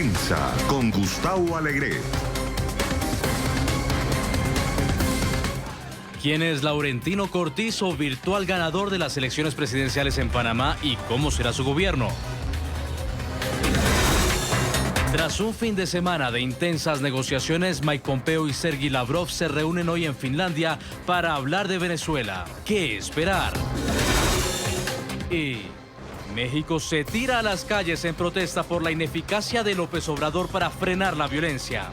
Prensa con Gustavo Alegret. ¿Quién es Laurentino Cortizo, virtual ganador de las elecciones presidenciales en Panamá, y cómo será su gobierno? Tras un fin de semana de intensas negociaciones, Mike Pompeo y Sergey Lavrov se reúnen hoy en Finlandia para hablar de Venezuela. ¿Qué esperar? Y México se tira a las calles en protesta por la ineficacia de López Obrador para frenar la violencia.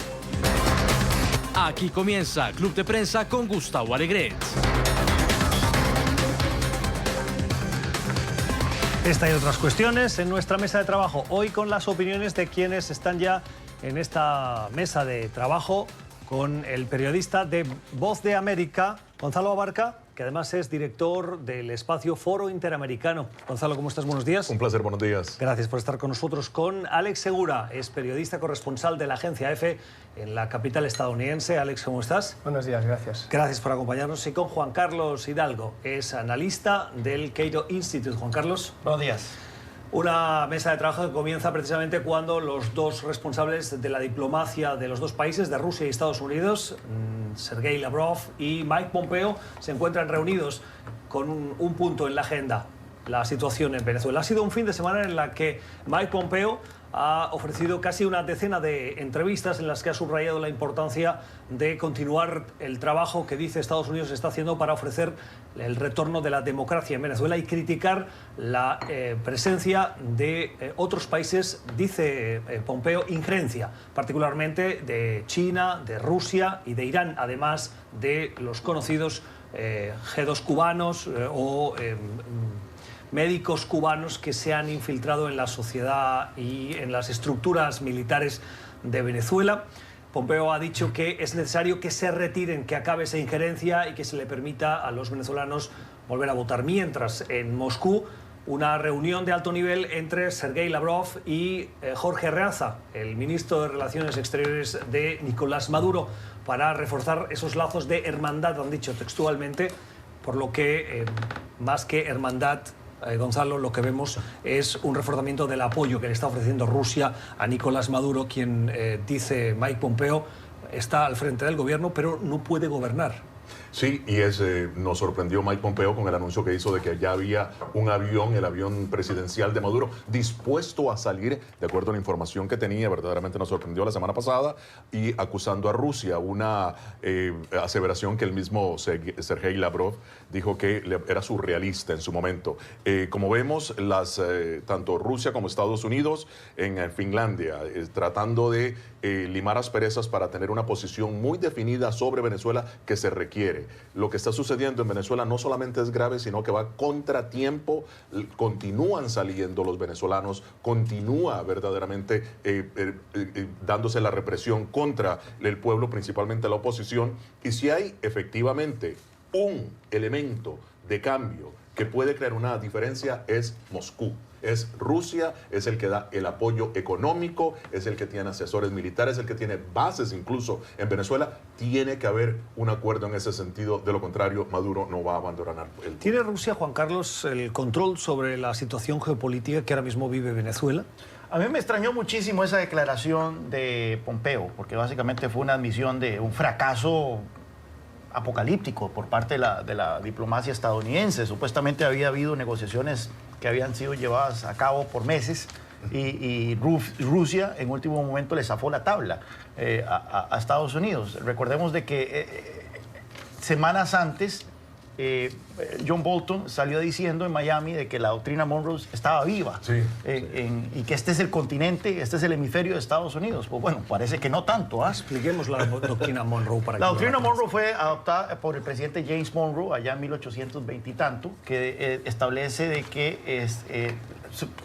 Aquí comienza Club de Prensa con Gustavo Alegret. Esta y otras cuestiones en nuestra mesa de trabajo. Hoy con las opiniones de quienes están ya en esta mesa de trabajo, con el periodista de Voz de América, Gonzalo Abarca, que además es director del espacio Foro Interamericano. Gonzalo, ¿cómo estás? Buenos días. Un placer, buenos días. Gracias por estar con nosotros. Con Alex Segura, es periodista corresponsal de la agencia EFE en la capital estadounidense. Alex, ¿cómo estás? Buenos días, gracias. Gracias por acompañarnos. Y con Juan Carlos Hidalgo, es analista del Cato Institute. Juan Carlos. Buenos días. Una mesa de trabajo que comienza precisamente cuando los dos responsables de la diplomacia de los dos países, de Rusia y Estados Unidos, Sergey Lavrov y Mike Pompeo, se encuentran reunidos con un punto en la agenda: la situación en Venezuela. Ha sido un fin de semana en la que Mike Pompeo ha ofrecido casi una decena de entrevistas en las que ha subrayado la importancia de continuar el trabajo que dice Estados Unidos está haciendo para ofrecer el retorno de la democracia en Venezuela y criticar la presencia de otros países, dice Pompeo, injerencia, particularmente de China, de Rusia y de Irán, además de los conocidos G2 cubanos o médicos cubanos que se han infiltrado en la sociedad y en las estructuras militares de Venezuela. Pompeo ha dicho que es necesario que se retiren, que acabe esa injerencia y que se le permita a los venezolanos volver a votar. Mientras, en Moscú, una reunión de alto nivel entre Sergey Lavrov y Jorge Arreaza, el ministro de Relaciones Exteriores de Nicolás Maduro, para reforzar esos lazos de hermandad, han dicho textualmente, por lo que, más que hermandad, Gonzalo, lo que vemos es un reforzamiento del apoyo que le está ofreciendo Rusia a Nicolás Maduro, quien, dice Mike Pompeo, está al frente del gobierno, pero no puede gobernar. Sí, y nos sorprendió Mike Pompeo con el anuncio que hizo de que ya había un avión, el avión presidencial de Maduro, dispuesto a salir, de acuerdo a la información que tenía. Verdaderamente nos sorprendió la semana pasada, y acusando a Rusia, una aseveración que el mismo Sergey Lavrov dijo que era surrealista en su momento. Como vemos, tanto Rusia como Estados Unidos en Finlandia, tratando de limar asperezas para tener una posición muy definida sobre Venezuela que se requiere. Lo que está sucediendo en Venezuela no solamente es grave, sino que va a contratiempo. Continúan saliendo los venezolanos, continúa verdaderamente dándose la represión contra el pueblo, principalmente la oposición. Y si hay efectivamente un elemento de cambio que puede crear una diferencia, es Moscú. Es Rusia, es el que da el apoyo económico, es el que tiene asesores militares, el que tiene bases incluso en Venezuela. Tiene que haber un acuerdo en ese sentido, de lo contrario Maduro no va a abandonar el... ¿Tiene Rusia, Juan Carlos, el control sobre la situación geopolítica que ahora mismo vive Venezuela? A mí me extrañó muchísimo esa declaración de Pompeo, porque básicamente fue una admisión de un fracaso apocalíptico por parte de la diplomacia estadounidense. Supuestamente había habido negociaciones que habían sido llevadas a cabo por meses y Rusia en último momento le zafó la tabla a Estados Unidos. Recordemos de que semanas antes John Bolton salió diciendo en Miami de que la doctrina Monroe estaba viva, sí, y que este es el continente, este es el hemisferio de Estados Unidos. Pues bueno, parece que no tanto. Expliquemos la doctrina Monroe para que... La doctrina Monroe fue adoptada por el presidente James Monroe allá en 1820 y tanto, que establece de que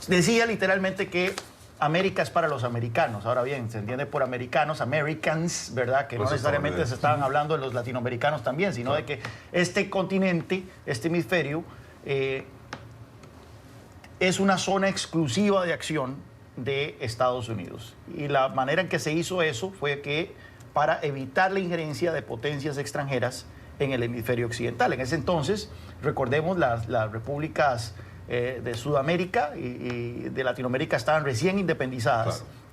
decía literalmente que América es para los americanos. Ahora bien, se entiende por americanos, Americans, ¿verdad? Que no necesariamente se estaban hablando de los latinoamericanos también, sino claro, de que este continente, este hemisferio, es una zona exclusiva de acción de Estados Unidos. Y la manera en que se hizo eso fue que para evitar la injerencia de potencias extranjeras en el hemisferio occidental. En ese entonces, recordemos, las repúblicas de Sudamérica y de Latinoamérica estaban recién independizadas. Claro.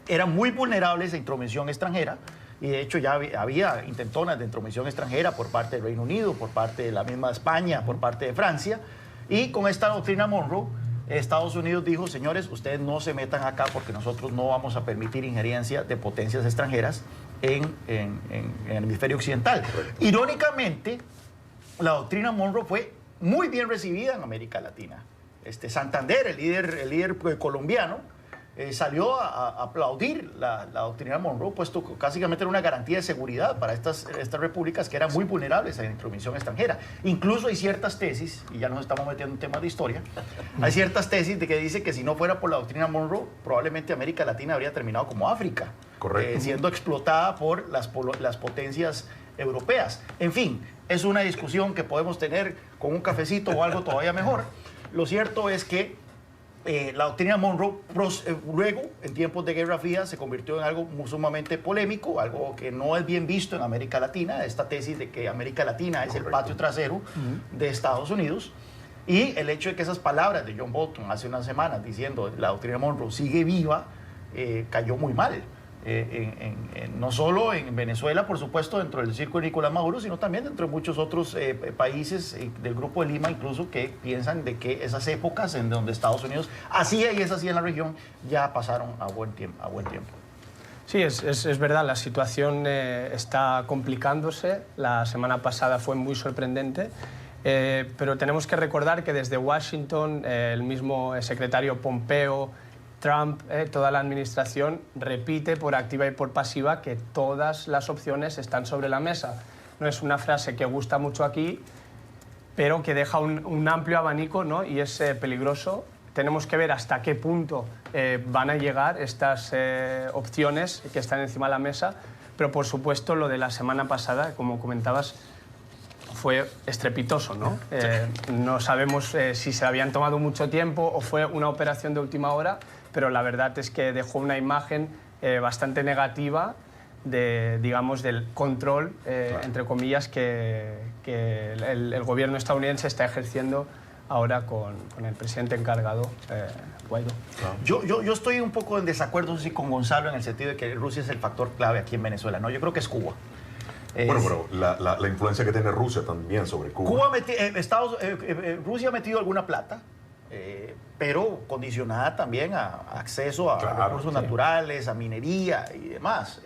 eran muy vulnerables a intromisión extranjera, y de hecho ya había intentonas de intromisión extranjera por parte del Reino Unido, por parte de la misma España, por parte de Francia, y con esta doctrina Monroe, Estados Unidos dijo, señores, ustedes no se metan acá porque nosotros no vamos a permitir injerencia de potencias extranjeras en el hemisferio occidental. Irónicamente, la doctrina Monroe fue muy bien recibida en América Latina. Santander, el líder colombiano, salió a aplaudir la doctrina Monroe, puesto que básicamente era una garantía de seguridad para estas repúblicas que eran muy vulnerables a la intromisión extranjera. Incluso hay ciertas tesis, y ya nos estamos metiendo en temas de historia, hay ciertas tesis de que dice que si no fuera por la doctrina Monroe, probablemente América Latina habría terminado como África, siendo explotada por las potencias europeas. En fin, es una discusión que podemos tener con un cafecito o algo todavía mejor. Lo cierto es que la doctrina Monroe luego, en tiempos de Guerra Fría, se convirtió en algo sumamente polémico, algo que no es bien visto en América Latina, esta tesis de que América Latina es el patio trasero de Estados Unidos, y el hecho de que esas palabras de John Bolton hace unas semanas diciendo la doctrina Monroe sigue viva, cayó muy mal. No solo en Venezuela, por supuesto, dentro del círculo de Nicolás Maduro, sino también dentro de muchos otros países del Grupo de Lima, incluso, que piensan de que esas épocas en donde Estados Unidos hacía y es así en la región, ya pasaron a buen tiempo. Sí, es verdad, la situación está complicándose. La semana pasada fue muy sorprendente, pero tenemos que recordar que desde Washington, el mismo secretario Pompeo, Trump, toda la administración repite por activa y por pasiva que todas las opciones están sobre la mesa. No es una frase que gusta mucho aquí, pero que deja un amplio abanico, ¿no? Y es peligroso. Tenemos que ver hasta qué punto van a llegar estas opciones que están encima de la mesa, pero por supuesto lo de la semana pasada, como comentabas, fue estrepitoso, ¿no? No sabemos si se habían tomado mucho tiempo o fue una operación de última hora, pero la verdad es que dejó una imagen bastante negativa digamos, del control, entre comillas, que el gobierno estadounidense está ejerciendo ahora con el presidente encargado, Guaidó. Yo estoy un poco en desacuerdo sí, con Gonzalo en el sentido de que Rusia es el factor clave aquí en Venezuela. No, yo creo que es Cuba. Bueno, pero la influencia que tiene Rusia también sobre Cuba. Rusia ha metido alguna plata, pero condicionada también a acceso a recursos naturales, a minería y demás.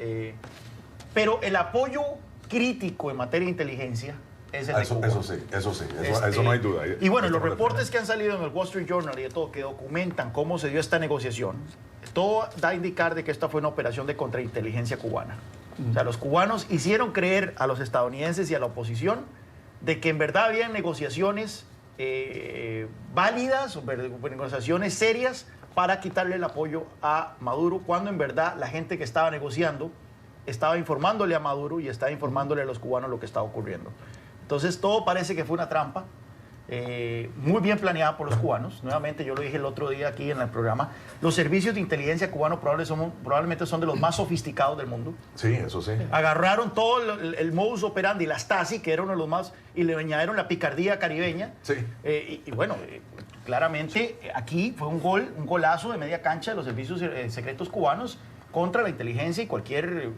Pero el apoyo crítico en materia de inteligencia es el de Cuba. Eso sí, eso no hay duda. Y bueno, los reportes que han salido en el Wall Street Journal y de todo, que documentan cómo se dio esta negociación, todo da a indicar de que esta fue una operación de contrainteligencia cubana. O sea, los cubanos hicieron creer a los estadounidenses y a la oposición de que en verdad habían negociaciones válidas, negociaciones serias para quitarle el apoyo a Maduro, cuando en verdad la gente que estaba negociando estaba informándole a Maduro y estaba informándole a los cubanos lo que estaba ocurriendo. Entonces todo parece que fue una trampa muy bien planeada por los cubanos. Nuevamente, yo lo dije el otro día aquí en el programa, los servicios de inteligencia cubanos probablemente son de los más sofisticados del mundo. Sí, eso sí. Agarraron todo el modus operandi, la Stasi, que era uno de los más, y le añadieron la picardía caribeña. Sí. Y bueno, claramente aquí fue un golazo de media cancha de los servicios secretos cubanos contra la inteligencia y cualquier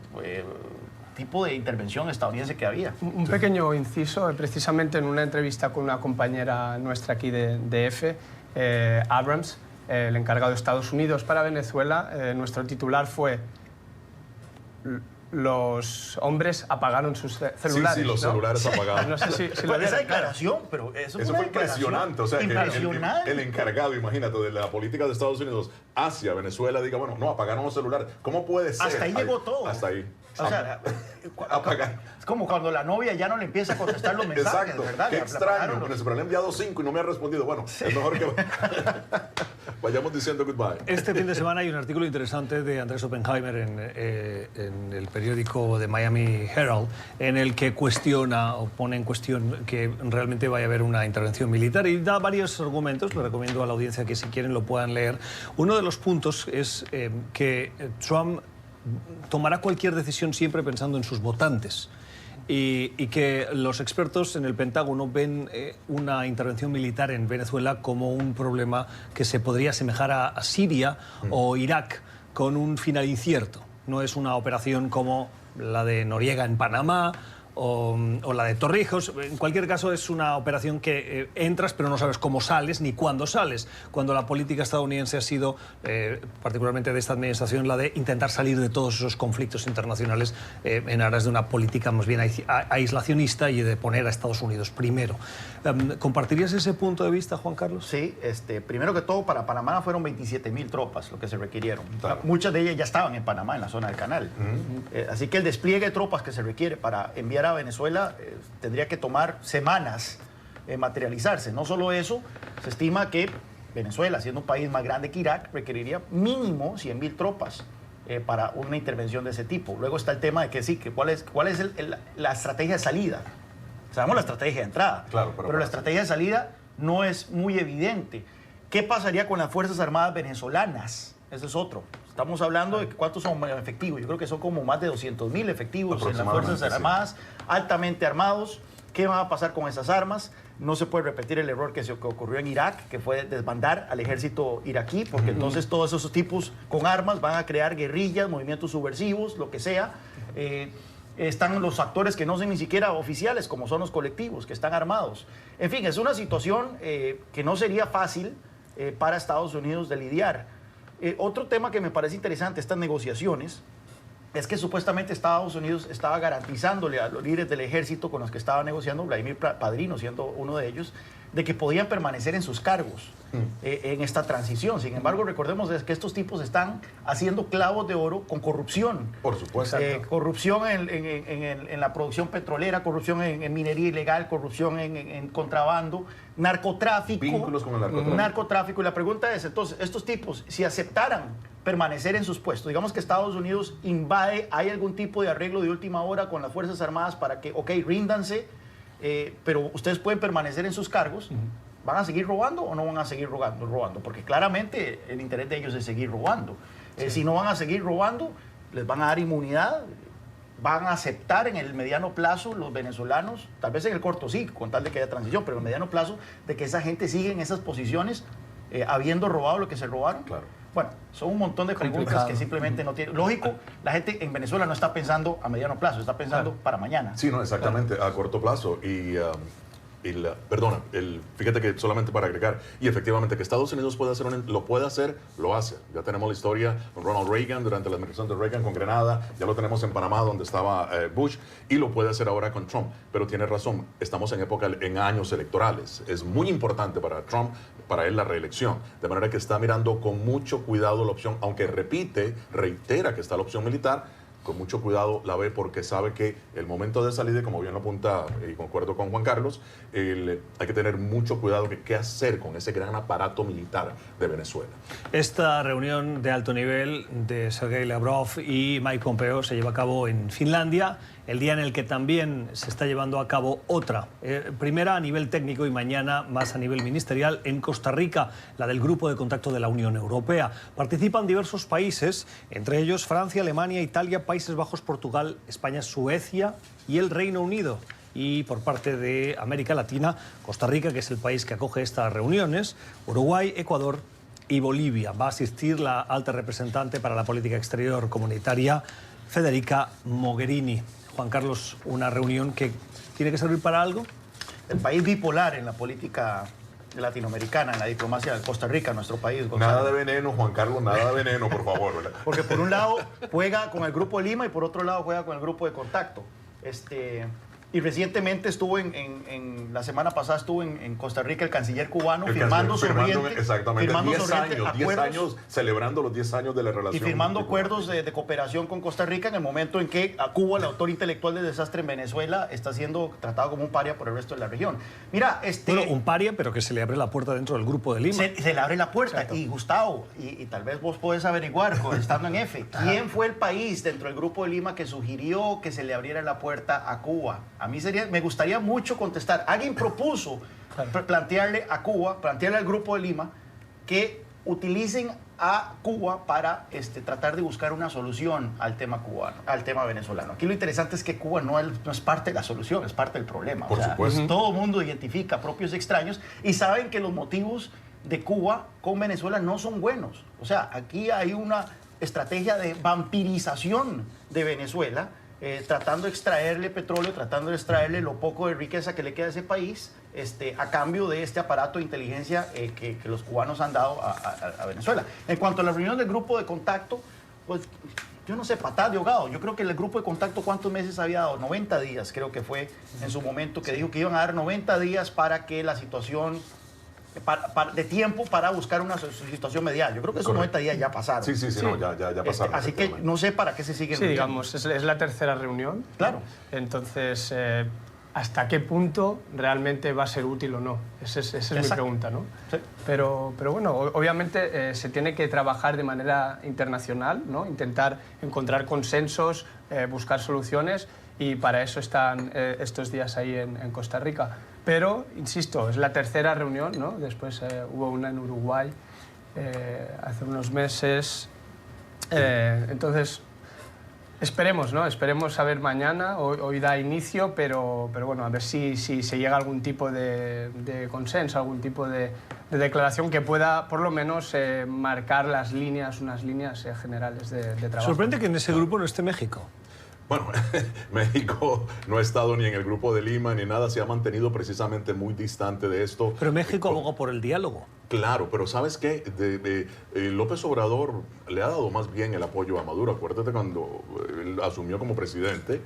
tipo de intervención estadounidense que había. Un pequeño inciso, precisamente en una entrevista con una compañera nuestra aquí de EFE, Abrams, el encargado de Estados Unidos para Venezuela, nuestro titular fue: los hombres apagaron sus celulares. Sí, los celulares apagados. No sé si lo esa declaración, pero eso fue impresionante. O sea, impresionante. Que el encargado, imagínate, de la política de Estados Unidos hacia Venezuela diga, bueno, no, apagaron los celulares. ¿Cómo puede ser? Hasta ahí llegó todo. Hasta ahí. O sea, es como cuando la novia ya no le empieza a contestar los mensajes. Exacto. ¿Verdad? Qué extraño. Pero le he enviado 5 y no me ha respondido. Bueno, es mejor que vayamos diciendo goodbye. Este fin de semana hay un artículo interesante de Andrés Oppenheimer en el periódico de Miami Herald, en el que cuestiona o pone en cuestión que realmente vaya a haber una intervención militar y da varios argumentos. Le recomiendo a la audiencia que si quieren lo puedan leer. Uno de los puntos es que Trump tomará cualquier decisión siempre pensando en sus votantes y que los expertos en el Pentágono ven una intervención militar en Venezuela como un problema que se podría asemejar a Siria o Irak, con un final incierto. No es una operación como la de Noriega en Panamá o la de Torrijos. En cualquier caso, es una operación que entras pero no sabes cómo sales ni cuándo sales, cuando la política estadounidense ha sido, particularmente de esta administración, la de intentar salir de todos esos conflictos internacionales en aras de una política más bien aislacionista y de poner a Estados Unidos primero. ¿Compartirías ese punto de vista, Juan Carlos? Sí, primero que todo, para Panamá fueron 27.000 tropas lo que se requirieron. Claro. Muchas de ellas ya estaban en Panamá, en la zona del canal. Así que el despliegue de tropas que se requiere para enviar a Venezuela tendría que tomar semanas materializarse. No solo eso, se estima que Venezuela, siendo un país más grande que Irak, requeriría mínimo 100.000 tropas para una intervención de ese tipo. Luego está el tema de que sí, que cuál es la estrategia de salida. Sabemos la estrategia de entrada, claro, pero la estrategia de salida no es muy evidente. ¿Qué pasaría con las Fuerzas Armadas venezolanas? Ese es otro. Estamos hablando de cuántos son efectivos. Yo creo que son como más de 200.000 efectivos en las Fuerzas Armadas, altamente armados. ¿Qué va a pasar con esas armas? No se puede repetir el error que ocurrió en Irak, que fue desbandar al ejército iraquí, porque entonces todos esos tipos con armas van a crear guerrillas, movimientos subversivos, lo que sea. Están los actores que no son ni siquiera oficiales, como son los colectivos, que están armados. En fin, es una situación que no sería fácil para Estados Unidos de lidiar. Otro tema que me parece interesante, estas negociaciones, es que supuestamente Estados Unidos estaba garantizándole a los líderes del ejército con los que estaba negociando, Vladimir Padrino siendo uno de ellos, de que podían permanecer en sus cargos en esta transición. Sin embargo, recordemos que estos tipos están haciendo clavos de oro con corrupción. Por supuesto. Corrupción en la producción petrolera, corrupción en minería ilegal, corrupción en contrabando, narcotráfico. Vínculos con el narcotráfico. Narcotráfico. Y la pregunta es, entonces, estos tipos, si aceptaran permanecer en sus puestos, digamos que Estados Unidos invade, ¿hay algún tipo de arreglo de última hora con las Fuerzas Armadas para que, ok, ríndanse, pero ustedes pueden permanecer en sus cargos? ¿Van a seguir robando o no van a seguir robando? Porque claramente el interés de ellos es seguir robando. Si no van a seguir robando, les van a dar inmunidad, van a aceptar en el mediano plazo los venezolanos, tal vez en el corto sí, con tal de que haya transición, pero en el mediano plazo de que esa gente siga en esas posiciones habiendo robado lo que se robaron. Claro. Bueno, son un montón de preguntas que simplemente no tienen. Lógico, la gente en Venezuela no está pensando a mediano plazo, está pensando para mañana. Sí, no, exactamente, a corto plazo. Fíjate que solamente para agregar, y efectivamente que Estados Unidos lo puede hacer, lo hace. Ya tenemos la historia con Ronald Reagan, durante la administración de Reagan con Grenada, ya lo tenemos en Panamá donde estaba Bush, y lo puede hacer ahora con Trump. Pero tiene razón, estamos en años electorales. Es muy importante para Trump, para él la reelección. De manera que está mirando con mucho cuidado la opción, aunque reitera que está la opción militar, con mucho cuidado la ve porque sabe que el momento de salida, como bien lo apunta y concuerdo con Juan Carlos, hay que tener mucho cuidado de qué hacer con ese gran aparato militar de Venezuela. Esta reunión de alto nivel de Sergei Lavrov y Mike Pompeo se lleva a cabo en Finlandia, el día en el que también se está llevando a cabo otra, primera a nivel técnico y mañana más a nivel ministerial en Costa Rica, la del Grupo de Contacto de la Unión Europea. Participan diversos países, entre ellos Francia, Alemania, Italia, Países Bajos, Portugal, España, Suecia y el Reino Unido. Y por parte de América Latina, Costa Rica, que es el país que acoge estas reuniones, Uruguay, Ecuador y Bolivia. Va a asistir la alta representante para la política exterior comunitaria, Federica Mogherini. Juan Carlos, una reunión que tiene que servir para algo. El país bipolar en la política latinoamericana, en la diplomacia de Costa Rica, nuestro país. Gonzalo. Nada de veneno, Juan Carlos, nada de veneno, por favor. ¿Verdad? Porque por un lado juega con el Grupo de Lima y por otro lado juega con el Grupo de Contacto. Y recientemente estuvo la semana pasada estuvo en Costa Rica el canciller cubano firmando 10 años, celebrando los 10 años de la relación. Y firmando acuerdos de cooperación con Costa Rica en el momento en que a Cuba, el autor intelectual del desastre en Venezuela, está siendo tratado como un paria por el resto de la región. Mira, bueno, un paria, pero que se le abre la puerta dentro del Grupo de Lima. Se le abre la puerta. Exacto. Y Gustavo, y tal vez vos podés averiguar, estando en F, ¿quién fue el país dentro del Grupo de Lima que sugirió que se le abriera la puerta a Cuba? A mí me gustaría mucho contestar. Alguien propuso plantearle a Cuba, plantearle al Grupo de Lima, que utilicen a Cuba para tratar de buscar una solución al tema cubano, al tema venezolano. Aquí lo interesante es que Cuba no es parte de la solución, es parte del problema. Por supuesto. Todo el mundo identifica propios extraños y saben que los motivos de Cuba con Venezuela no son buenos. O sea, aquí hay una estrategia de vampirización de Venezuela, tratando de extraerle petróleo, tratando de extraerle lo poco de riqueza que le queda a ese país, a cambio de este aparato de inteligencia que los cubanos han dado a Venezuela. En cuanto a la reunión del grupo de contacto, pues yo no sé, patada de ahogado. Yo creo que el grupo de contacto, ¿cuántos meses había dado? 90 días, creo que fue en su momento, que dijo que iban a dar 90 días para que la situación, de tiempo para buscar una situación medial. Yo creo que esos 90 días ya pasaron. Sí, no, ya pasaron. Así que no sé para qué se siguen reuniendo. Digamos, es la tercera reunión. Claro. Entonces, ¿hasta qué punto realmente va a ser útil o no? Esa es mi pregunta, ¿no? Sí. Pero bueno, obviamente se tiene que trabajar de manera internacional, ¿no? Intentar encontrar consensos, buscar soluciones, y para eso están estos días ahí en Costa Rica. Pero, insisto, es la tercera reunión, ¿no? Después hubo una en Uruguay hace unos meses. Entonces, esperemos, ¿no? Esperemos a ver mañana. Hoy da inicio, pero bueno, a ver si se llega a algún tipo de consenso, algún tipo de declaración que pueda, por lo menos, marcar unas líneas generales de trabajo. Sorprende que en ese grupo no esté México. Bueno, México no ha estado ni en el grupo de Lima ni nada, se ha mantenido precisamente muy distante de esto. Pero México abogó por el diálogo. Claro, pero ¿sabes qué? López Obrador le ha dado más bien el apoyo a Maduro. Acuérdate cuando él asumió como presidente,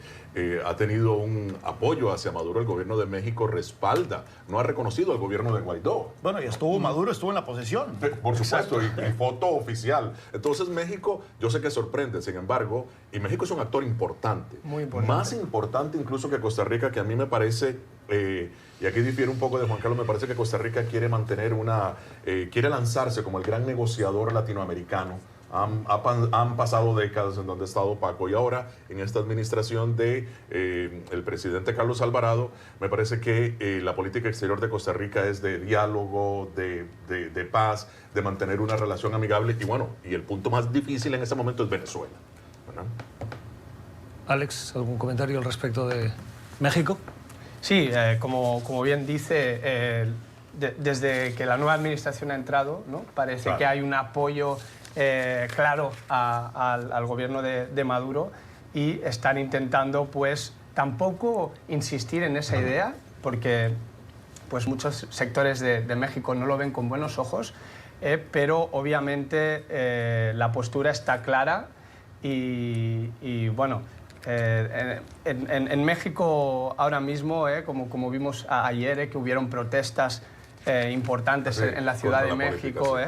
ha tenido un apoyo hacia Maduro. El gobierno de México respalda, no ha reconocido al gobierno de Guaidó. Bueno, y Maduro estuvo en la posesión. Por supuesto, y foto oficial. Entonces México, yo sé que sorprende, sin embargo, y México es un actor importante. Muy importante. Más importante incluso que Costa Rica, que a mí me parece, y aquí difiere un poco de Juan Carlos, me parece que Costa Rica quiere mantener quiere lanzarse como el gran negociador latinoamericano. Han pasado décadas en donde ha estado opaco, y ahora en esta administración de el presidente Carlos Alvarado, me parece que la política exterior de Costa Rica es de diálogo, de paz, de mantener una relación amigable, y bueno, y el punto más difícil en ese momento es Venezuela, ¿verdad? Alex, ¿algún comentario al respecto de México? Sí, como bien dice, desde que la nueva administración ha entrado, ¿no? Parece Claro. que hay un apoyo claro al gobierno de Maduro, y están intentando, pues, tampoco insistir en esa idea, porque pues, muchos sectores de México no lo ven con buenos ojos, pero obviamente la postura está clara y bueno, en México ahora mismo, como vimos ayer, que hubieron protestas importantes en la Ciudad de México,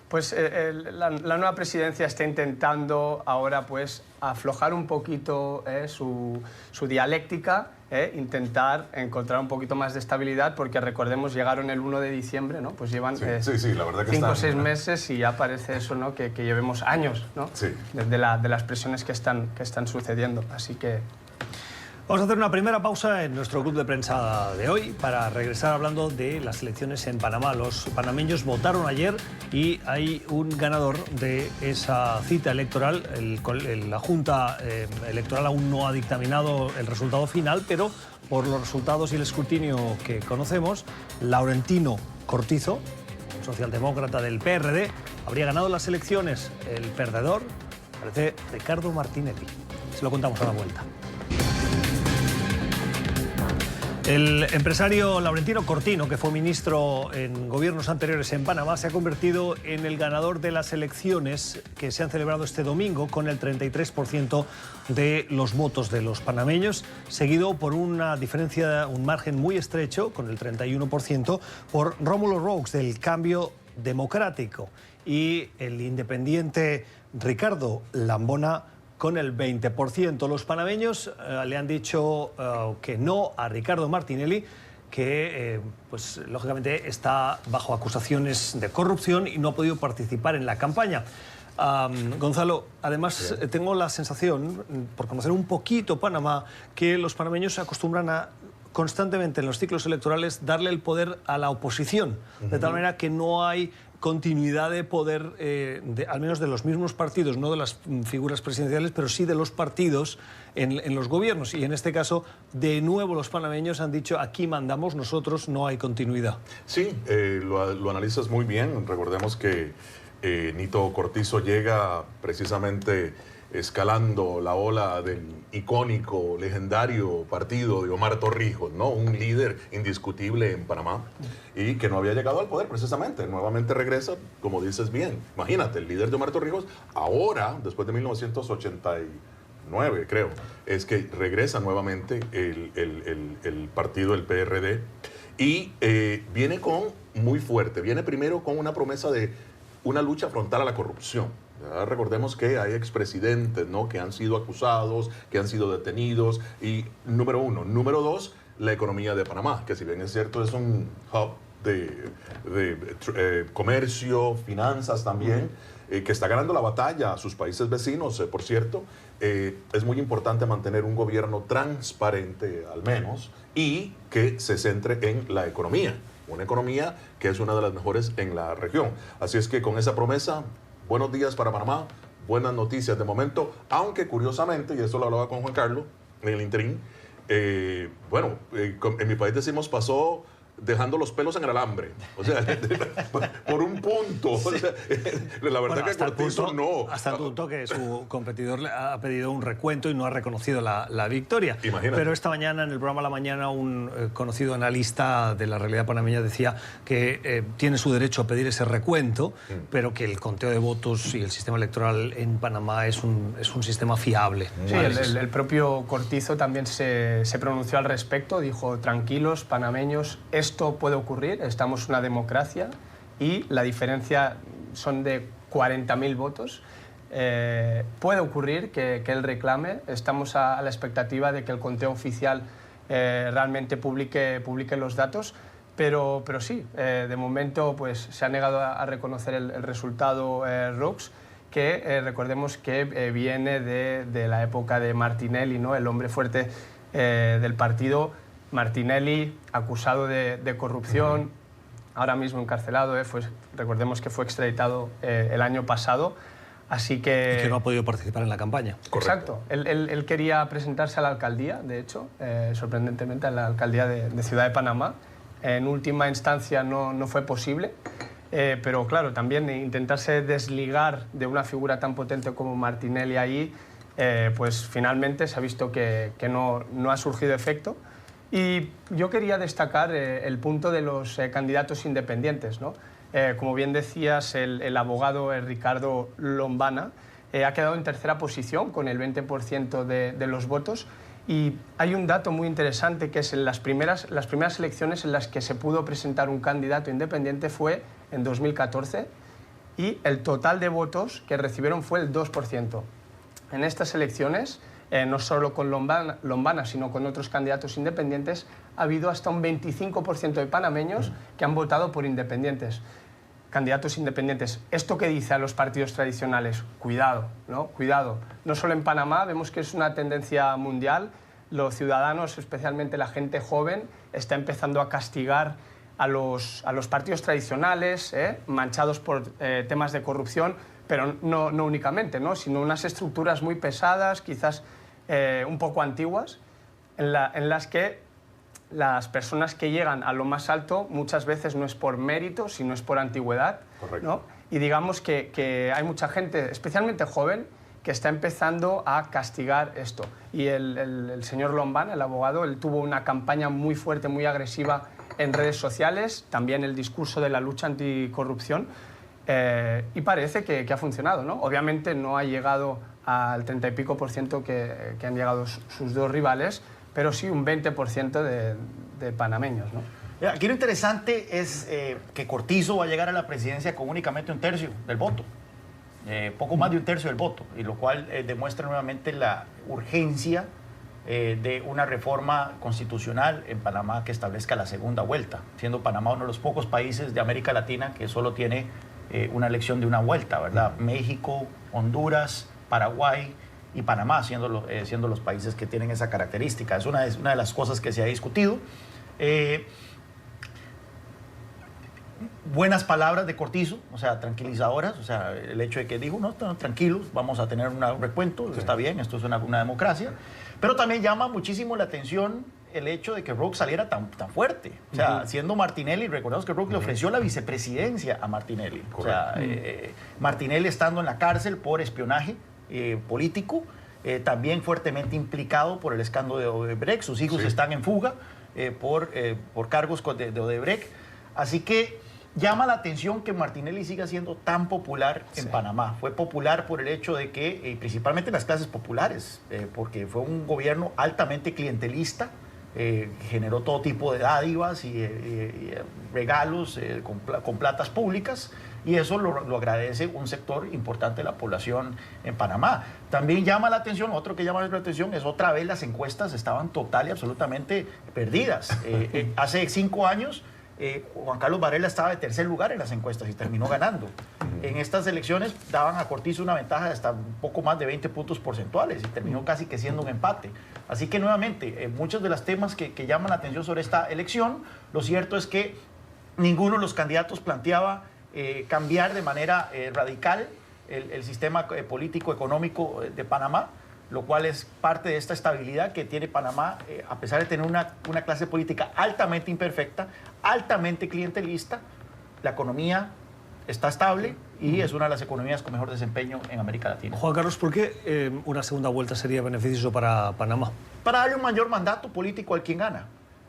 pues la nueva presidencia está intentando ahora pues aflojar un poquito su dialéctica, intentar encontrar un poquito más de estabilidad, porque recordemos, llegaron el 1 de diciembre, ¿no? Pues llevan Sí, la verdad que 5 o 6 meses, y ya parece eso, ¿no? Que llevemos años, ¿no? Sí. de las presiones que están sucediendo. Así que Vamos a hacer una primera pausa en nuestro club de prensa de hoy para regresar hablando de las elecciones en Panamá. Los panameños votaron ayer y hay un ganador de esa cita electoral. La Junta Electoral aún no ha dictaminado el resultado final, pero por los resultados y el escrutinio que conocemos, Laurentino Cortizo, socialdemócrata del PRD, habría ganado las elecciones. El perdedor parece Ricardo Martinelli. Se lo contamos a la vuelta. El empresario Laurentino Cortizo, que fue ministro en gobiernos anteriores en Panamá, se ha convertido en el ganador de las elecciones que se han celebrado este domingo, con el 33% de los votos de los panameños, seguido por una diferencia, un margen muy estrecho, con el 31%, por Rómulo Roux, del Cambio Democrático, y el independiente Ricardo Lambona, con el 20%. Los panameños le han dicho que no a Ricardo Martinelli, que pues lógicamente está bajo acusaciones de corrupción y no ha podido participar en la campaña. Gonzalo, además tengo la sensación, por conocer un poquito Panamá, que los panameños se acostumbran a constantemente en los ciclos electorales darle el poder a la oposición, de tal manera que no hay continuidad de poder, al menos de los mismos partidos, no de las figuras presidenciales, pero sí de los partidos en los gobiernos. Y en este caso, de nuevo, los panameños han dicho: aquí mandamos nosotros, no hay continuidad. Sí, lo analizas muy bien. Recordemos que Nito Cortizo llega precisamente escalando la ola del icónico, legendario partido de Omar Torrijos, ¿no? Un líder indiscutible en Panamá y que no había llegado al poder precisamente. Nuevamente regresa, como dices bien. Imagínate, el líder de Omar Torrijos, ahora, después de 1989, creo, es que regresa nuevamente el partido, el PRD, y viene muy fuerte. Viene primero con una promesa de una lucha frontal a la corrupción. Ya recordemos que hay expresidentes, ¿no?, que han sido acusados, que han sido detenidos. Y número uno. Número dos, la economía de Panamá, que si bien es cierto es un hub de comercio, finanzas también, que está ganando la batalla a sus países vecinos, por cierto. Es muy importante mantener un gobierno transparente, al menos, y que se centre en la economía. Una economía que es una de las mejores en la región. Así es que con esa promesa, buenos días para Panamá, buenas noticias de momento, aunque curiosamente, y esto lo hablaba con Juan Carlos en el interín, en mi país decimos pasó dejando los pelos en el alambre, o sea, por un punto. Sí. O sea, la verdad que Cortizo no. Hasta el punto que su competidor le ha pedido un recuento y no ha reconocido la victoria. Imagínate. Pero esta mañana, en el programa La Mañana, un conocido analista de la realidad panameña decía que tiene su derecho a pedir ese recuento, pero que el conteo de votos y el sistema electoral en Panamá es un sistema fiable. Sí, el propio Cortizo también se pronunció al respecto, dijo: tranquilos, panameños, esto puede ocurrir, estamos en una democracia y la diferencia son de 40.000 votos. Puede ocurrir que él reclame, estamos a la expectativa de que el conteo oficial realmente publique los datos, pero sí, de momento pues, se ha negado a reconocer el resultado Roux, que recordemos que viene de la época de Martinelli, ¿no?, el hombre fuerte del partido. Martinelli, acusado de corrupción, ahora mismo encarcelado, recordemos que fue extraditado el año pasado, así que... Y que no ha podido participar en la campaña. Exacto. Él quería presentarse a la alcaldía, de hecho, sorprendentemente a la alcaldía de Ciudad de Panamá. En última instancia no fue posible, pero claro, también intentarse desligar de una figura tan potente como Martinelli ahí, pues finalmente se ha visto que no ha surgido efecto. Y yo quería destacar el punto de los candidatos independientes, ¿no? Como bien decías, el abogado Ricardo Lombana ha quedado en tercera posición con el 20% de los votos. Y hay un dato muy interesante, que es en las primeras elecciones en las que se pudo presentar un candidato independiente fue en 2014, y el total de votos que recibieron fue el 2%. En estas elecciones, no solo con Lombana, sino con otros candidatos independientes, ha habido hasta un 25% de panameños que han votado por independientes. Candidatos independientes. ¿Esto qué dice a los partidos tradicionales? Cuidado, ¿no? Cuidado. No solo en Panamá, vemos que es una tendencia mundial. Los ciudadanos, especialmente la gente joven, está empezando a castigar a los partidos tradicionales, manchados por temas de corrupción, pero no únicamente, ¿no?, sino unas estructuras muy pesadas, quizás un poco antiguas, en las que las personas que llegan a lo más alto muchas veces no es por mérito, sino es por antigüedad. Correcto. ¿No? Y digamos que hay mucha gente, especialmente joven, que está empezando a castigar esto. Y el señor Lombana, el abogado, él tuvo una campaña muy fuerte, muy agresiva en redes sociales, también el discurso de la lucha anticorrupción, y parece que ha funcionado, ¿no? Obviamente no ha llegado al 30 y pico por ciento que han llegado sus dos rivales, pero sí un 20% de panameños, ¿no? Aquí lo interesante es que Cortizo va a llegar a la presidencia con únicamente un tercio del voto, poco más de un tercio del voto, y lo cual demuestra nuevamente la urgencia de una reforma constitucional en Panamá que establezca la segunda vuelta, siendo Panamá uno de los pocos países de América Latina que solo tiene una elección de una vuelta, ¿verdad? México, Honduras, Paraguay y Panamá siendo los países que tienen esa característica. Es una de las cosas que se ha discutido. Buenas palabras de Cortizo, o sea, tranquilizadoras, o sea, el hecho de que dijo, no, tranquilos, vamos a tener un recuento, está bien, esto es una democracia, pero también llama muchísimo la atención el hecho de que Brooks saliera tan fuerte. O sea, siendo Martinelli, recordemos que Brooks le ofreció la vicepresidencia a Martinelli. O sea, Martinelli estando en la cárcel por espionaje político, también fuertemente implicado por el escándalo de Odebrecht. Sus hijos están en fuga por cargos de Odebrecht. Así que llama la atención que Martinelli siga siendo tan popular en Panamá. Fue popular por el hecho de que, principalmente en las clases populares, porque fue un gobierno altamente clientelista, generó todo tipo de dádivas y regalos con platas públicas, y eso lo agradece un sector importante de la población en Panamá. También llama la atención, otro que llama la atención es otra vez las encuestas estaban total y absolutamente perdidas. Hace 5 años Juan Carlos Varela estaba de tercer lugar en las encuestas y terminó ganando. En estas elecciones daban a Cortizo una ventaja de hasta un poco más de 20 puntos porcentuales y terminó casi que siendo un empate. Así que nuevamente, muchos de los temas que llaman la atención sobre esta elección, lo cierto es que ninguno de los candidatos planteaba cambiar de manera radical el sistema político económico de Panamá, lo cual es parte de esta estabilidad que tiene Panamá, a pesar de tener una clase política altamente imperfecta, altamente clientelista. La economía está estable y es una de las economías con mejor desempeño en América Latina. Juan Carlos, ¿por qué una segunda vuelta sería beneficioso para Panamá? Para darle un mayor mandato político al quien gana.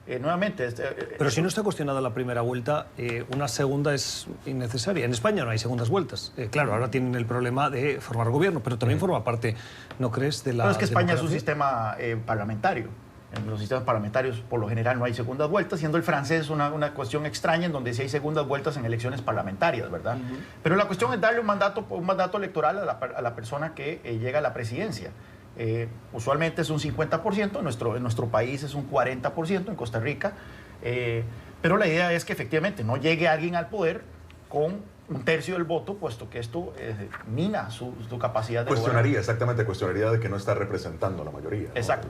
Nuevamente... Pero si no está cuestionada la primera vuelta, una segunda es innecesaria. En España no hay segundas vueltas. Claro, ahora tienen el problema de formar gobierno, pero también forma parte, ¿no crees?, de la... Pero es que España es un democracia. sistema parlamentario. En los sistemas parlamentarios, por lo general, no hay segundas vueltas, siendo el francés una cuestión extraña en donde sí hay segundas vueltas en elecciones parlamentarias, ¿verdad? Pero la cuestión es darle un mandato electoral a la persona que llega a la presidencia. Usualmente es un 50%, en nuestro país es un 40%, en Costa Rica, pero la idea es que efectivamente no llegue alguien al poder con un tercio del voto, puesto que esto mina su capacidad de Cuestionaría de que no está representando a la mayoría, ¿no? Exacto.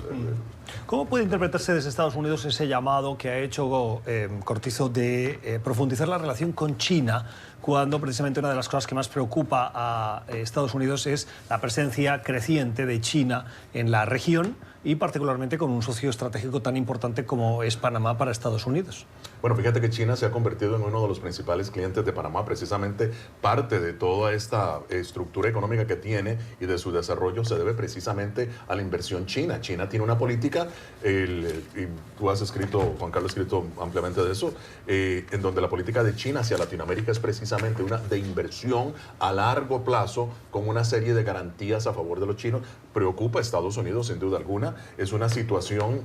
¿Cómo puede interpretarse desde Estados Unidos ese llamado que ha hecho Cortizo de profundizar la relación con China, cuando precisamente una de las cosas que más preocupa a Estados Unidos es la presencia creciente de China en la región y particularmente con un socio estratégico tan importante como es Panamá para Estados Unidos? Bueno, fíjate que China se ha convertido en uno de los principales clientes de Panamá. Precisamente parte de toda esta estructura económica que tiene y de su desarrollo se debe precisamente a la inversión china. China tiene una política, y tú has escrito, Juan Carlos ha escrito ampliamente de eso, en donde la política de China hacia Latinoamérica es precisamente una de inversión a largo plazo con una serie de garantías a favor de los chinos. Preocupa a Estados Unidos sin duda alguna. Es una situación,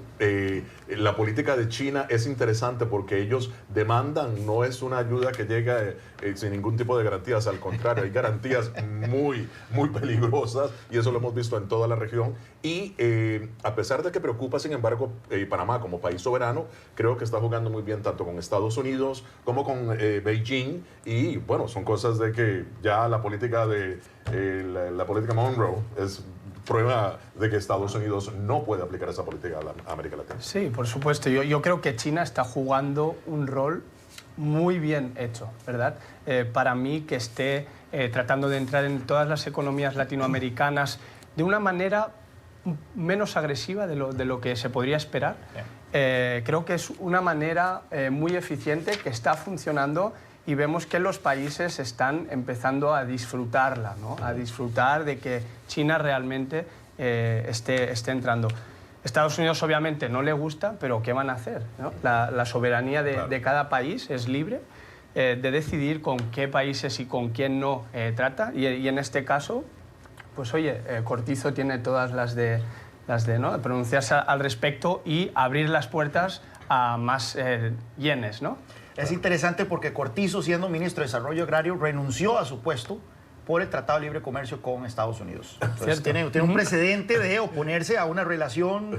la política de China es interesante porque ellos demandan, no es una ayuda que llega sin ningún tipo de garantías, al contrario, hay garantías muy peligrosas y eso lo hemos visto en toda la región. Y a pesar de que preocupa, sin embargo, Panamá como país soberano, creo que está jugando muy bien tanto con Estados Unidos como con Beijing, y bueno, son cosas de que ya la política de la política Monroe es prueba de que Estados Unidos no puede aplicar esa política a América Latina. Sí, por supuesto. Yo creo que China está jugando un rol muy bien hecho, ¿verdad? Para mí, que esté tratando de entrar en todas las economías latinoamericanas de una manera menos agresiva de lo que se podría esperar. Creo que es una manera muy eficiente que está funcionando y vemos que los países están empezando a disfrutarla, ¿no? A disfrutar de que China realmente esté entrando. Estados Unidos obviamente no le gusta, pero ¿qué van a hacer, ¿no? La soberanía de cada país es libre de decidir con qué países y con quién no trata, y en este caso, pues oye, Cortizo tiene todas las de ¿no? pronunciarse al respecto y abrir las puertas a más yenes, ¿no? Es interesante porque Cortizo, siendo ministro de Desarrollo Agrario, renunció a su puesto por el Tratado de Libre Comercio con Estados Unidos. Entonces, tiene un precedente de oponerse a una relación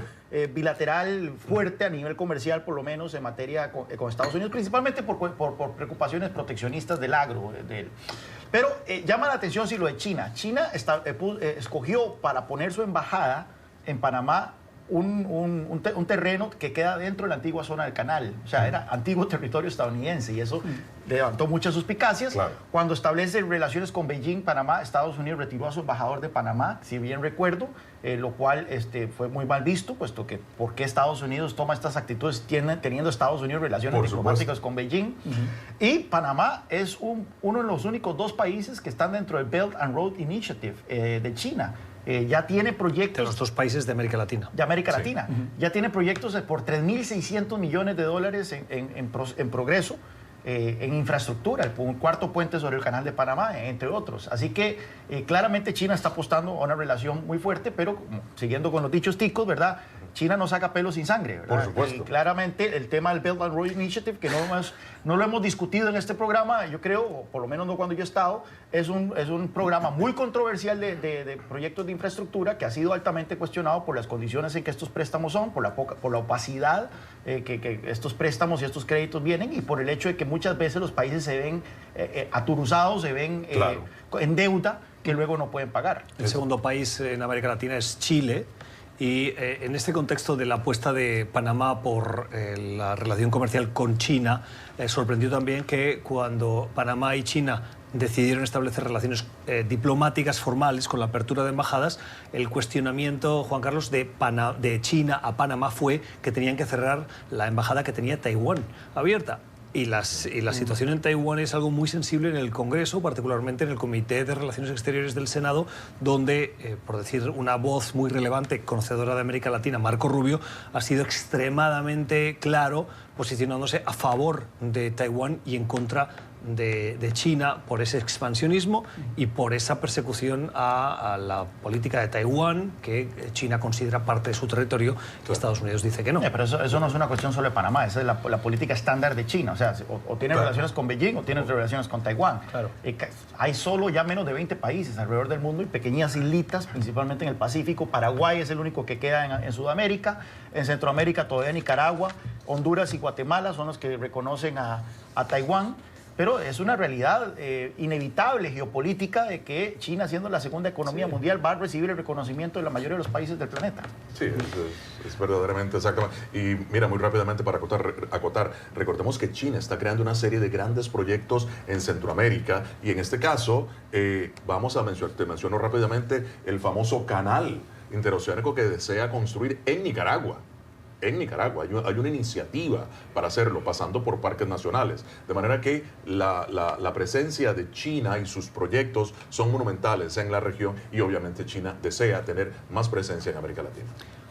bilateral fuerte a nivel comercial, por lo menos en materia con Estados Unidos, principalmente por preocupaciones proteccionistas del agro. Pero llama la atención si lo de China. China escogió para poner su embajada en Panamá un terreno que queda dentro de la antigua zona del canal. O sea, era antiguo territorio estadounidense y eso levantó muchas suspicacias. Claro. Cuando establece relaciones con Beijing, Panamá, Estados Unidos retiró a su embajador de Panamá, si bien recuerdo, lo cual fue muy mal visto, puesto que ¿por qué Estados Unidos toma estas actitudes teniendo Estados Unidos relaciones Por diplomáticas supuesto. con Beijing? Y Panamá es uno de los únicos 2 países que están dentro del Belt and Road Initiative de China. Ya tiene proyectos De los 2 países de América Latina. de América Latina. Ya tiene proyectos por $3.600 millones en progreso, en infraestructura, el 4.º puente sobre el canal de Panamá, entre otros. Así que claramente China está apostando a una relación muy fuerte, pero siguiendo con los dichos ticos, ¿verdad? China no saca pelo sin sangre, ¿verdad? Por supuesto. Claramente el tema del Belt and Road Initiative, que no lo hemos discutido en este programa, yo creo, o por lo menos no cuando yo he estado, es un programa muy controversial de proyectos de infraestructura que ha sido altamente cuestionado por las condiciones en que estos préstamos son, por la opacidad que estos préstamos y estos créditos vienen y por el hecho de que muchas veces los países se ven aturuzados, se ven Claro. en deuda que luego no pueden pagar. El segundo país en América Latina es Chile. Y en este contexto de la apuesta de Panamá por la relación comercial con China, sorprendió también que cuando Panamá y China decidieron establecer relaciones diplomáticas formales con la apertura de embajadas, el cuestionamiento, Juan Carlos, de China a Panamá fue que tenían que cerrar la embajada que tenía Taiwán abierta. Y la situación en Taiwán es algo muy sensible en el Congreso, particularmente en el Comité de Relaciones Exteriores del Senado, donde, por decir una voz muy relevante, conocedora de América Latina, Marco Rubio, ha sido extremadamente claro posicionándose a favor de Taiwán y en contra de China por ese expansionismo y por esa persecución a la política de Taiwán, que China considera parte de su territorio, que Estados Unidos dice que no. Pero eso no es una cuestión solo de Panamá, esa es la política estándar de China. O sea, o tiene relaciones con Beijing o tiene relaciones con Taiwán. Claro. Hay solo ya menos de 20 países alrededor del mundo y pequeñas islitas, principalmente en el Pacífico. Paraguay es el único que queda en Sudamérica. En Centroamérica todavía Nicaragua, Honduras y Guatemala son los que reconocen a Taiwán. Pero es una realidad inevitable geopolítica de que China, siendo la segunda economía mundial, va a recibir el reconocimiento de la mayoría de los países del planeta. Sí, es verdaderamente exactamente. Y mira, muy rápidamente para acotar, recordemos que China está creando una serie de grandes proyectos en Centroamérica y en este caso, te menciono rápidamente el famoso canal interoceánico que desea construir en Nicaragua. En Nicaragua hay una iniciativa para hacerlo, pasando por parques nacionales. De manera que la presencia de China y sus proyectos son monumentales en la región y obviamente China desea tener más presencia en América Latina.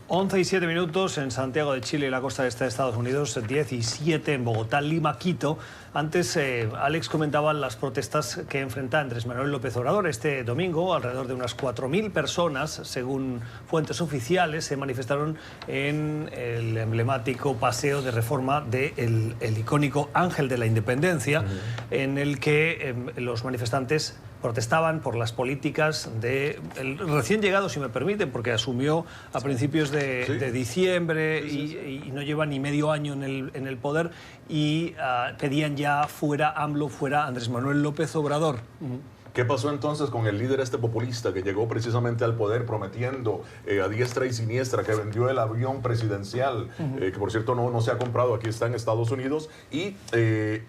11:07 en Santiago de Chile y la costa este de Estados Unidos, 17 en Bogotá, Lima, Quito. Antes, Alex comentaba las protestas que enfrenta Andrés Manuel López Obrador. Este domingo, alrededor de unas 4.000 personas, según fuentes oficiales, se manifestaron en el emblemático paseo de reforma del icónico Ángel de la Independencia, en el que los manifestantes protestaban por las políticas del recién llegado, si me permiten, porque asumió a principios de diciembre y no lleva ni medio año en el poder, y pedían ya fuera AMLO, fuera Andrés Manuel López Obrador. ¿Qué pasó entonces con el líder populista que llegó precisamente al poder prometiendo a diestra y siniestra, que vendió el avión presidencial, que por cierto no se ha comprado, aquí está en Estados Unidos,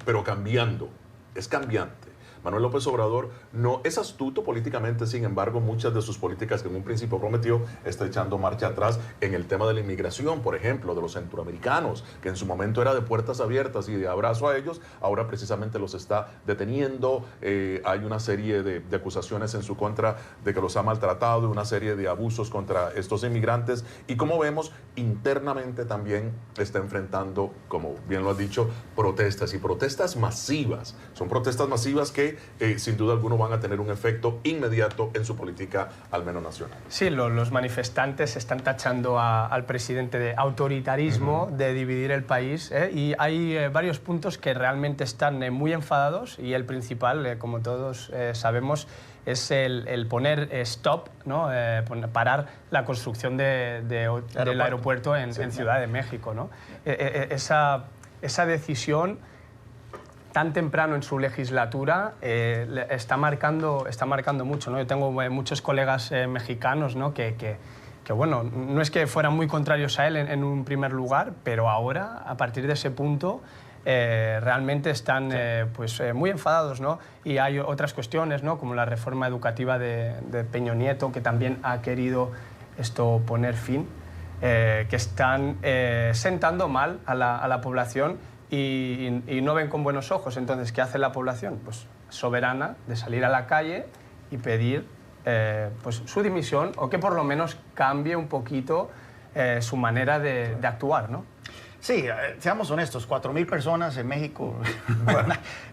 pero cambiando, es cambiante? Manuel López Obrador no es astuto políticamente, sin embargo, muchas de sus políticas que en un principio prometió está echando marcha atrás en el tema de la inmigración, por ejemplo, de los centroamericanos, que en su momento era de puertas abiertas y de abrazo a ellos, ahora precisamente los está deteniendo. Hay una serie de acusaciones en su contra de que los ha maltratado, una serie de abusos contra estos inmigrantes y, como vemos, internamente también está enfrentando, como bien lo has dicho, protestas y protestas masivas. Son protestas masivas que sin duda alguna van a tener un efecto inmediato en su política, al menos nacional. Sí, los manifestantes están tachando al presidente de autoritarismo, de dividir el país, y hay varios puntos que realmente están muy enfadados y el principal, como todos sabemos, es el poner stop, ¿no? Parar la construcción del aeropuerto en Ciudad de México, ¿no? Esa decisión tan temprano en su legislatura está marcando mucho, ¿no? Yo tengo muchos colegas mexicanos, ¿no? que bueno, no es que fueran muy contrarios a él en un primer lugar, pero ahora, a partir de ese punto, realmente están muy enfadados, ¿no? Y hay otras cuestiones, ¿no? Como la reforma educativa de Peña Nieto, que también ha querido poner fin, que están sentando mal a la población y no ven con buenos ojos. Entonces, ¿qué hace la población? Pues soberana de salir a la calle y pedir su dimisión, o que por lo menos cambie un poquito su manera de actuar, ¿no? Sí, seamos honestos, 4.000 personas en México,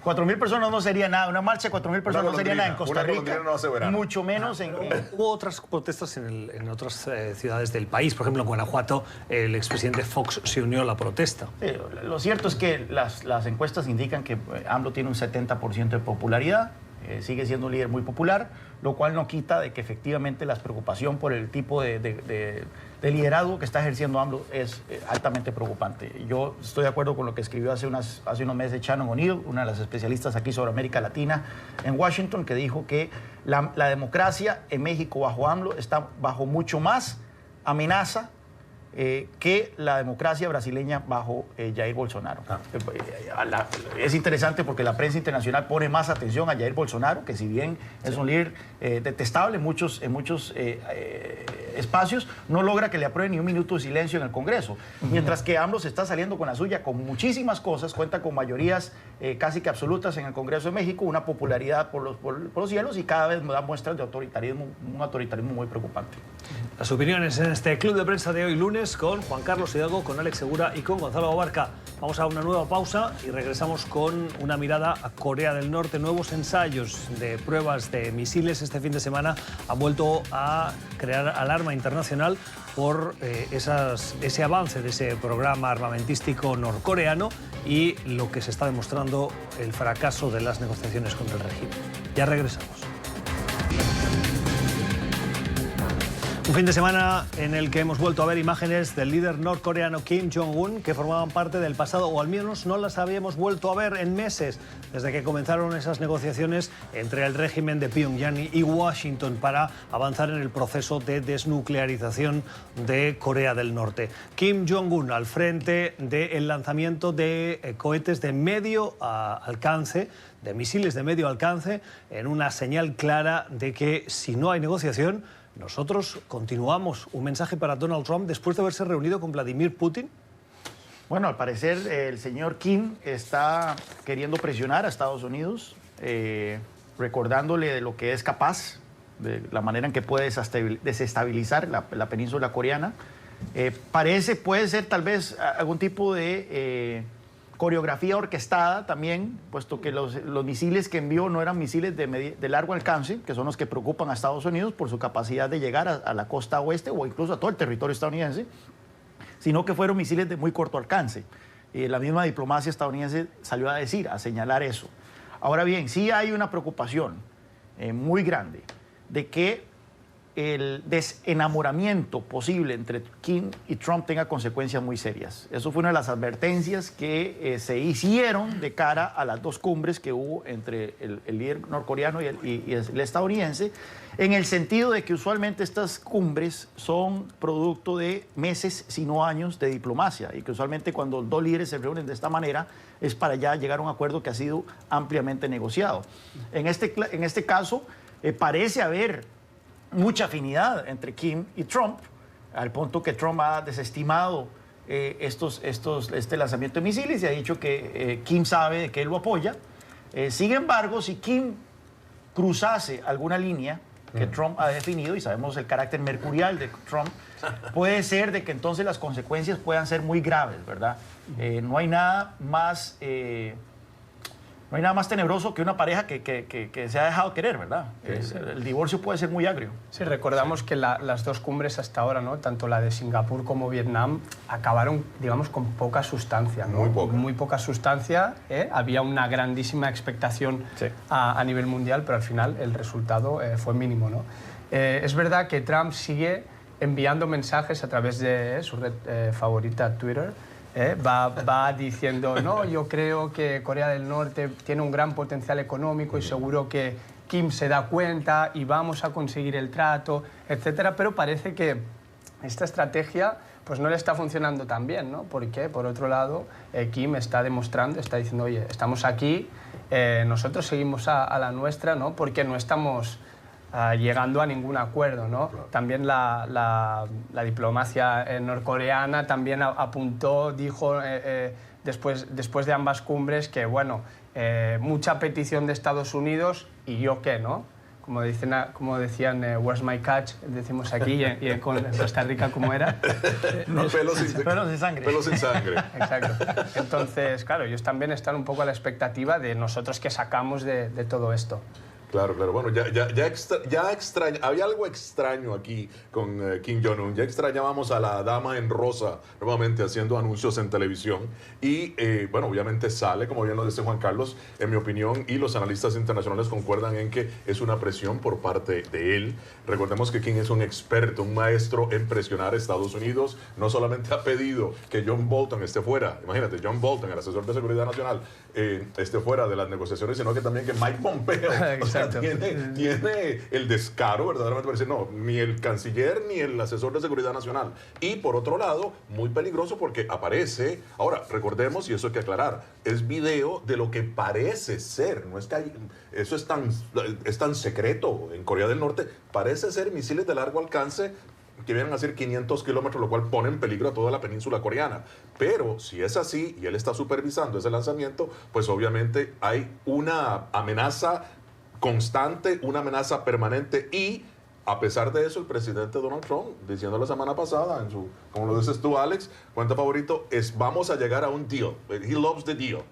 4.000 personas no sería nada, una marcha de 4.000 personas no sería nada en Costa Rica, no mucho menos en... Hubo otras protestas en otras ciudades del país, por ejemplo en Guanajuato el expresidente Fox se unió a la protesta. Sí, lo cierto es que las encuestas indican que AMLO tiene un 70% de popularidad, sigue siendo un líder muy popular, lo cual no quita de que efectivamente la preocupación por el tipo de liderazgo que está ejerciendo AMLO es altamente preocupante. Yo estoy de acuerdo con lo que escribió hace unos meses Shannon O'Neill, una de las especialistas aquí sobre América Latina en Washington, que dijo que la democracia en México bajo AMLO está bajo mucho más amenaza que la democracia brasileña bajo Jair Bolsonaro. Es interesante porque la prensa internacional pone más atención a Jair Bolsonaro, que si bien es un líder detestable en muchos espacios, no logra que le aprueben ni un minuto de silencio en el Congreso. Mientras que AMLO se está saliendo con la suya con muchísimas cosas, cuenta con mayorías casi que absolutas en el Congreso de México, una popularidad por los cielos, y cada vez da muestras de autoritarismo, un autoritarismo muy preocupante. Las opiniones en este Club de Prensa de hoy lunes con Juan Carlos Hidalgo, con Alex Segura y con Gonzalo Abarca. Vamos a una nueva pausa y regresamos con una mirada a Corea del Norte. Nuevos ensayos de pruebas de misiles este fin de semana han vuelto a crear alarma internacional por ese avance de ese programa armamentístico norcoreano y lo que se está demostrando el fracaso de las negociaciones con el régimen. Ya regresamos. Un fin de semana en el que hemos vuelto a ver imágenes del líder norcoreano Kim Jong-un que formaban parte del pasado, o al menos no las habíamos vuelto a ver en meses, desde que comenzaron esas negociaciones entre el régimen de Pyongyang y Washington para avanzar en el proceso de desnuclearización de Corea del Norte. Kim Jong-un al frente del lanzamiento de cohetes de medio alcance, de misiles de medio alcance, en una señal clara de que si no hay negociación, nosotros continuamos. Un mensaje para Donald Trump después de haberse reunido con Vladimir Putin. Bueno, al parecer el señor Kim está queriendo presionar a Estados Unidos, recordándole de lo que es capaz, de la manera en que puede desestabilizar la península coreana. Puede ser tal vez algún tipo de coreografía orquestada también, puesto que los misiles que envió no eran misiles de largo alcance, que son los que preocupan a Estados Unidos por su capacidad de llegar a la costa oeste o incluso a todo el territorio estadounidense, sino que fueron misiles de muy corto alcance. La misma diplomacia estadounidense salió a señalar eso. Ahora bien, sí hay una preocupación muy grande de que el desenamoramiento posible entre Kim y Trump tenga consecuencias muy serias. Eso fue una de las advertencias que se hicieron de cara a las dos cumbres que hubo entre el líder norcoreano y el estadounidense, en el sentido de que usualmente estas cumbres son producto de meses, si no años, de diplomacia, y que usualmente cuando dos líderes se reúnen de esta manera es para ya llegar a un acuerdo que ha sido ampliamente negociado. En este caso, parece haber mucha afinidad entre Kim y Trump, al punto que Trump ha desestimado este lanzamiento de misiles y ha dicho que Kim sabe de que él lo apoya. Sin embargo, si Kim cruzase alguna línea que Trump ha definido, y sabemos el carácter mercurial de Trump, puede ser de que entonces las consecuencias puedan ser muy graves, ¿verdad? No hay nada más tenebroso que una pareja que se ha dejado querer, ¿verdad? El divorcio puede ser muy agrio. Sí, recordamos que las dos cumbres hasta ahora, ¿no? Tanto la de Singapur como Vietnam, acabaron, digamos, con poca sustancia, ¿no? Muy poca sustancia. Había una grandísima expectación a nivel mundial, pero al final el resultado fue mínimo, ¿no? Es verdad que Trump sigue enviando mensajes a través de su red favorita, Twitter. Va diciendo, no, yo creo que Corea del Norte tiene un gran potencial económico y seguro que Kim se da cuenta y vamos a conseguir el trato, etcétera, pero parece que esta estrategia pues no le está funcionando tan bien, ¿no? Porque, por otro lado, Kim está demostrando, está diciendo, oye, estamos aquí, nosotros seguimos a la nuestra, ¿no? Porque no estamos llegando a ningún acuerdo, ¿no? Claro. También la diplomacia norcoreana también apuntó, dijo después de ambas cumbres que, bueno, mucha petición de Estados Unidos y yo qué, ¿no? Como decían, where's my catch, decimos aquí, y con Costa Rica, ¿cómo era? No, pelos sin sangre. Pelos sin sangre. Exacto. Entonces, claro, ellos también están un poco a la expectativa de nosotros qué sacamos de todo esto. Claro, claro. Bueno, había algo extraño aquí con Kim Jong-un. Ya extrañábamos a la dama en rosa nuevamente haciendo anuncios en televisión. Y, bueno, obviamente sale, como bien lo dice Juan Carlos, en mi opinión, y los analistas internacionales concuerdan en que es una presión por parte de él. Recordemos que Kim es un experto, un maestro en presionar a Estados Unidos. No solamente ha pedido que John Bolton esté fuera, imagínate, John Bolton, el asesor de seguridad nacional, esté fuera de las negociaciones, sino que también que Mike Pompeo tiene el descaro verdaderamente para decir, no, ni el canciller ni el asesor de seguridad nacional. Y por otro lado, muy peligroso porque aparece, ahora recordemos, y eso hay que aclarar, es video de lo que parece ser, no es que eso es tan secreto en Corea del Norte, parece ser misiles de largo alcance que vienen a ser 500 kilómetros, lo cual pone en peligro a toda la península coreana. Pero si es así y él está supervisando ese lanzamiento, pues obviamente hay una amenaza constante, una amenaza permanente, y a pesar de eso el presidente Donald Trump, diciendo la semana pasada, como lo dices tú, Alex, cuenta favorito, es vamos a llegar a un deal. He loves the deal.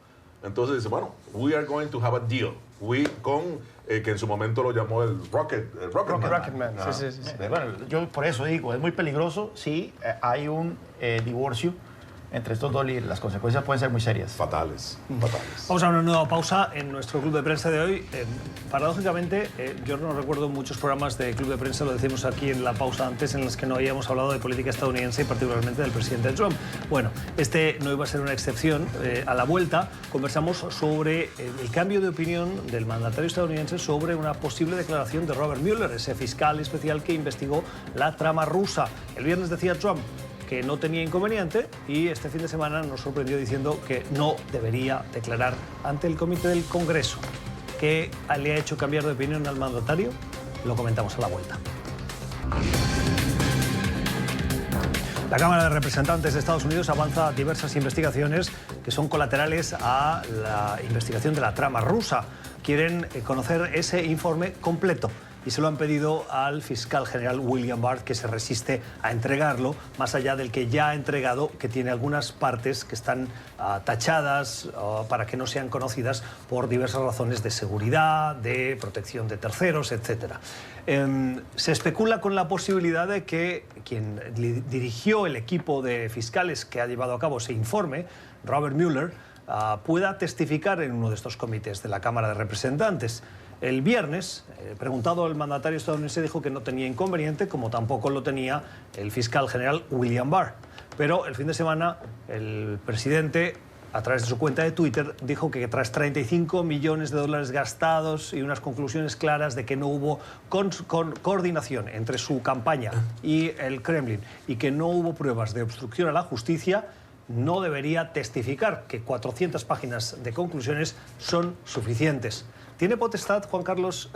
Entonces dice, bueno, we are going to have a deal. Que en su momento lo llamó el Rocket Man. Sí. Bueno, yo por eso digo, es muy peligroso si hay un divorcio entre estos dos líderes. Las consecuencias pueden ser muy serias. Fatales. Vamos a una nueva pausa en nuestro club de prensa de hoy. Paradójicamente, yo no recuerdo muchos programas de club de prensa, lo decimos aquí en la pausa antes, en los que no habíamos hablado de política estadounidense y particularmente del presidente Trump. Bueno, este no iba a ser una excepción. A la vuelta conversamos sobre el cambio de opinión del mandatario estadounidense sobre una posible declaración de Robert Mueller, ese fiscal especial que investigó la trama rusa. El viernes decía Trump que no tenía inconveniente, y este fin de semana nos sorprendió diciendo que no debería declarar ante el comité del Congreso. ¿Qué le ha hecho cambiar de opinión al mandatario? Lo comentamos a la vuelta. La Cámara de Representantes de Estados Unidos avanza diversas investigaciones que son colaterales a la investigación de la trama rusa. Quieren conocer ese informe completo y se lo han pedido al fiscal general William Barr, que se resiste a entregarlo, más allá del que ya ha entregado, que tiene algunas partes que están tachadas para que no sean conocidas por diversas razones de seguridad, de protección de terceros, etc. Se especula con la posibilidad de que quien dirigió el equipo de fiscales que ha llevado a cabo ese informe, Robert Mueller, pueda testificar en uno de estos comités de la Cámara de Representantes. El viernes, preguntado al mandatario estadounidense, dijo que no tenía inconveniente, como tampoco lo tenía el fiscal general William Barr. Pero el fin de semana el presidente, a través de su cuenta de Twitter, dijo que tras 35 millones de dólares gastados y unas conclusiones claras de que no hubo coordinación entre su campaña y el Kremlin, y que no hubo pruebas de obstrucción a la justicia, no debería testificar, que 400 páginas de conclusiones son suficientes. ¿Tiene potestad, Juan Carlos,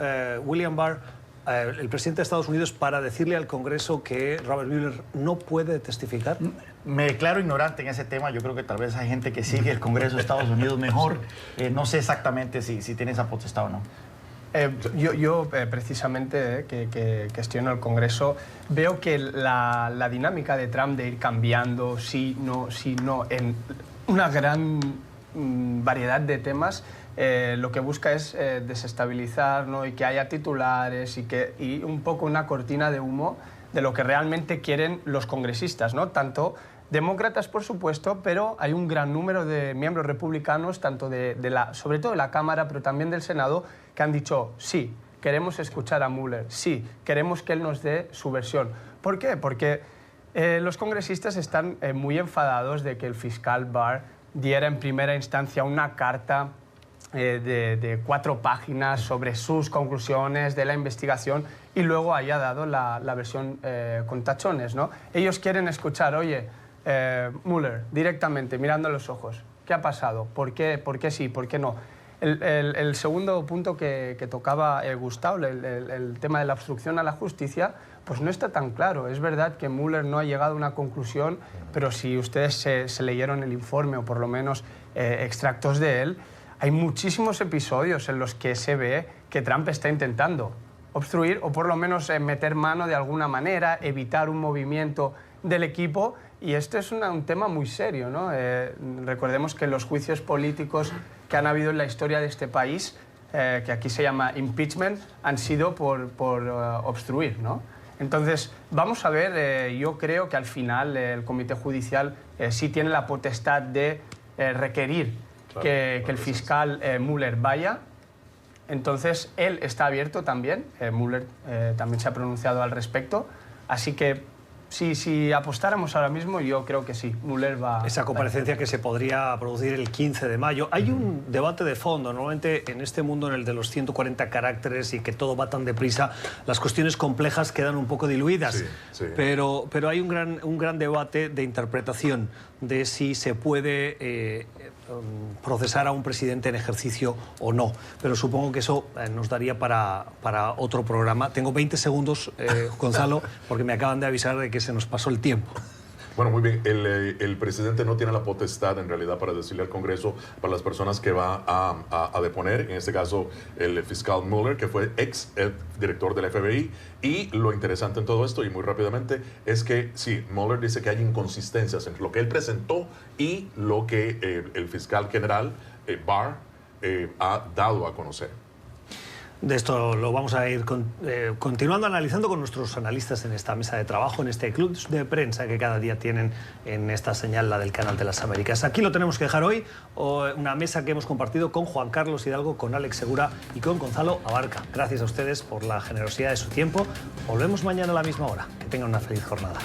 William Barr, el presidente de Estados Unidos, para decirle al Congreso que Robert Mueller no puede testificar? Me declaro ignorante en ese tema. Yo creo que tal vez hay gente que sigue el Congreso de Estados Unidos mejor. No sé exactamente si tiene esa potestad o no. Yo precisamente, que gestiono el Congreso, veo que la dinámica de Trump de ir cambiando, sí, no, en una gran variedad de temas, lo que busca es desestabilizar, ¿no? Y que haya titulares y un poco una cortina de humo de lo que realmente quieren los congresistas, ¿no? Tanto demócratas, por supuesto, pero hay un gran número de miembros republicanos, tanto sobre todo de la Cámara, pero también del Senado, que han dicho sí, queremos escuchar a Mueller, sí, queremos que él nos dé su versión. ¿Por qué? Porque los congresistas están muy enfadados de que el fiscal Barr diera en primera instancia una carta de 4 páginas sobre sus conclusiones de la investigación y luego haya dado la versión con tachones, ¿no? Ellos quieren escuchar, oye, Mueller, directamente, mirando a los ojos, ¿qué ha pasado? ¿Por qué sí? ¿Por qué no? El segundo punto que tocaba Gustavo, el tema de la obstrucción a la justicia, pues no está tan claro. Es verdad que Mueller no ha llegado a una conclusión, pero si ustedes se leyeron el informe o por lo menos extractos de él, hay muchísimos episodios en los que se ve que Trump está intentando obstruir o por lo menos meter mano de alguna manera, evitar un movimiento del equipo, y esto es un tema muy serio, ¿no? Recordemos que los juicios políticos que han habido en la historia de este país, que aquí se llama impeachment, han sido por obstruir, ¿no? Entonces, vamos a ver, yo creo que al final el Comité Judicial sí tiene la potestad de requerir que el fiscal Mueller vaya. Entonces, él está abierto también, Mueller también se ha pronunciado al respecto, así que si apostáramos ahora mismo, yo creo que sí, Mueller va... Esa comparecencia que se podría producir el 15 de mayo. Hay un debate de fondo. Normalmente en este mundo, en el de los 140 caracteres y que todo va tan deprisa, las cuestiones complejas quedan un poco diluidas. Sí, sí. Pero hay un gran debate de interpretación de si se puede procesar a un presidente en ejercicio o no. Pero supongo que eso nos daría para otro programa. Tengo 20 segundos, Gonzalo, porque me acaban de avisar de que se nos pasó el tiempo. Bueno, muy bien. El presidente no tiene la potestad, en realidad, para decirle al Congreso, para las personas que va a deponer, en este caso, el fiscal Mueller, que fue ex director del FBI. Y lo interesante en todo esto, y muy rápidamente, es que sí, Mueller dice que hay inconsistencias entre lo que él presentó y lo que el fiscal general Barr ha dado a conocer. De esto lo vamos a ir continuando analizando con nuestros analistas en esta mesa de trabajo, en este club de prensa que cada día tienen en esta señal, la del Canal de las Américas. Aquí lo tenemos que dejar hoy, una mesa que hemos compartido con Juan Carlos Hidalgo, con Alex Segura y con Gonzalo Abarca. Gracias a ustedes por la generosidad de su tiempo. Volvemos mañana a la misma hora. Que tengan una feliz jornada.